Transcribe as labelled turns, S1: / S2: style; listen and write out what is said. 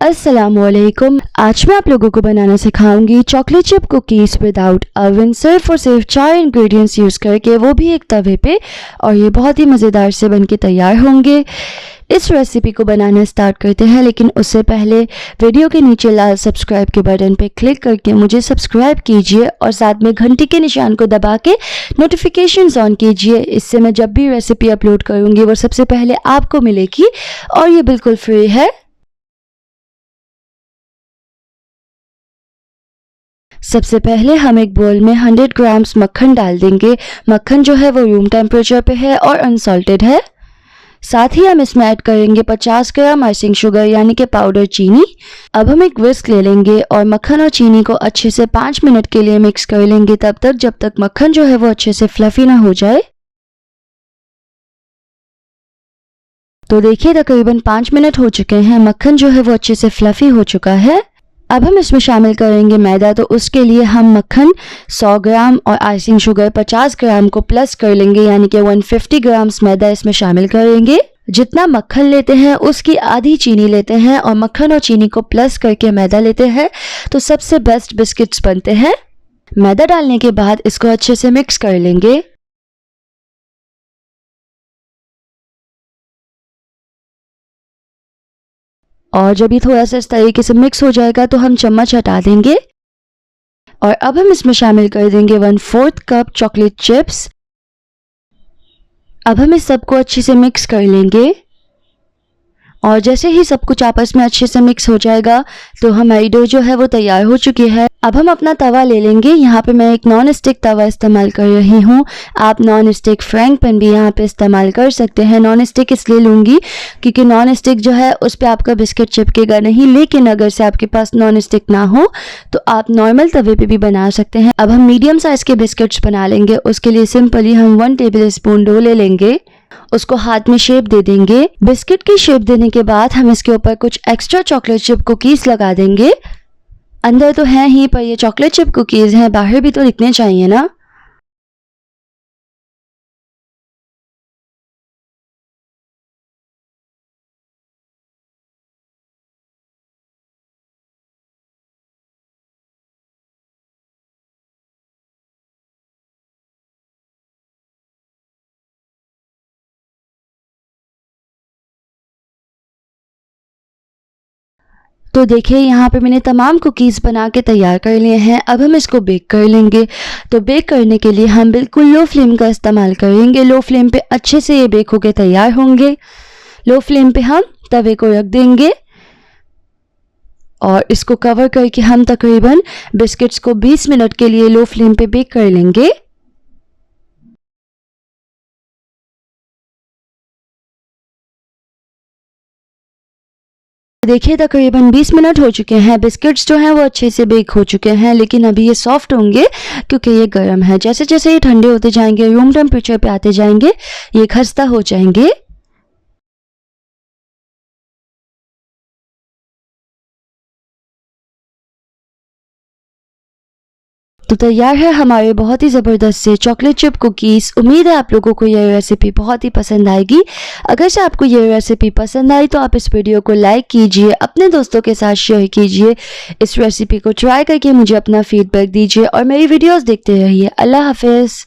S1: अस्सलामुअलैकुम। आज मैं आप लोगों को बनाना सिखाऊंगी chocolate chip cookies without oven, सिर्फ और सिर्फ 4 इंग्रेडिएंट्स यूज़ करके, वो भी एक तवे पे, और ये बहुत ही मज़ेदार से बनके तैयार होंगे। इस रेसिपी को बनाना स्टार्ट करते हैं, लेकिन उससे पहले वीडियो के नीचे लाल सब्सक्राइब के बटन पे क्लिक करके मुझे सब्सक्राइब कीजिए और साथ में घंटी के निशान को दबा के नोटिफिकेशंस ऑन कीजिए। इससे मैं जब भी रेसिपी अपलोड करूँगी वो सबसे पहले आपको मिलेगी और ये बिल्कुल फ्री है। सबसे पहले हम एक बोल में 100 ग्राम्स मक्खन डाल देंगे। मक्खन जो है वो रूम टेम्परेचर पे है और अनसॉल्टेड है। साथ ही हम इसमें ऐड करेंगे 50 ग्राम आइसिंग शुगर यानी कि पाउडर चीनी। अब हम एक विस्क ले लेंगे और मक्खन और चीनी को अच्छे से 5 मिनट के लिए मिक्स कर लेंगे, तब तक जब तक मक्खन जो है वो अच्छे से फ्लफी ना हो जाए। तो देखिए तकरीबन 5 मिनट हो चुके हैं, मक्खन जो है वो अच्छे से फ्लफी हो चुका है। अब हम इसमें शामिल करेंगे मैदा। तो उसके लिए हम मक्खन 100 ग्राम और आइसिंग शुगर 50 ग्राम को प्लस कर लेंगे, यानी कि 150 ग्राम्स मैदा इसमें शामिल करेंगे। जितना मक्खन लेते हैं उसकी आधी चीनी लेते हैं और मक्खन और चीनी को प्लस करके मैदा लेते हैं, तो सबसे बेस्ट बिस्किट्स बनते हैं। मैदा डालने के बाद इसको अच्छे से मिक्स कर लेंगे। और जब ये थोड़ा सा इस तरीके से मिक्स हो जाएगा तो हम चम्मच हटा देंगे और अब हम इसमें शामिल कर देंगे 1/4 कप चॉकलेट चिप्स। अब हम इस सबको अच्छे से मिक्स कर लेंगे और जैसे ही सब कुछ आपस में अच्छे से मिक्स हो जाएगा तो हमारी डो जो है वो तैयार हो चुकी है। अब हम अपना तवा ले लेंगे। यहाँ पे मैं एक नॉन स्टिक तवा इस्तेमाल कर रही हूँ। आप नॉन स्टिक फ्राइंग पैन भी यहाँ पे इस्तेमाल कर सकते हैं। नॉन स्टिक इसलिए लूँगी क्योंकि नॉन स्टिक जो है उस पर आपका बिस्किट चिपकेगा नहीं, लेकिन अगर से आपके पास नॉन स्टिक ना हो तो आप नॉर्मल तवे पे भी बना सकते हैं। अब हम मीडियम साइज़ के बिस्किट्स बना लेंगे। उसके लिए सिंपली हम 1 टेबल स्पून डो ले लेंगे, उसको हाथ में शेप दे देंगे। बिस्किट की शेप देने के बाद हम इसके ऊपर कुछ एक्स्ट्रा चॉकलेट चिप कुकीज़ लगा देंगे। अंदर तो हैं ही, पर ये चॉकलेट चिप कुकीज़ हैं, बाहर भी तो दिखने चाहिए ना। तो देखिए यहाँ पे मैंने तमाम कुकीज़ बना के तैयार कर लिए हैं। अब हम इसको बेक कर लेंगे। तो बेक करने के लिए हम बिल्कुल लो फ्लेम का इस्तेमाल करेंगे। लो फ्लेम पे अच्छे से ये बेक होके तैयार होंगे। लो फ्लेम पे हम तवे को रख देंगे और इसको कवर करके हम तकरीबन बिस्किट्स को 20 मिनट के लिए लो फ्लेम पे बेक कर लेंगे। देखिए तकरीबन 20 मिनट हो चुके हैं। बिस्किट्स जो हैं वो अच्छे से बेक हो चुके हैं, लेकिन अभी ये सॉफ्ट होंगे क्योंकि ये गर्म है। जैसे जैसे ये ठंडे होते जाएंगे, रूम टेम्परेचर पे आते जाएंगे, ये खस्ता हो जाएंगे। तो तैयार है हमारे बहुत ही ज़बरदस्त से चॉकलेट चिप कुकीज़। उम्मीद है आप लोगों को ये रेसिपी बहुत ही पसंद आएगी। अगर से आपको ये रेसिपी पसंद आई तो आप इस वीडियो को लाइक कीजिए, अपने दोस्तों के साथ शेयर कीजिए। इस रेसिपी को ट्राई करके मुझे अपना फीडबैक दीजिए और मेरी वीडियोस देखते रहिए। अल्लाह हाफिज़।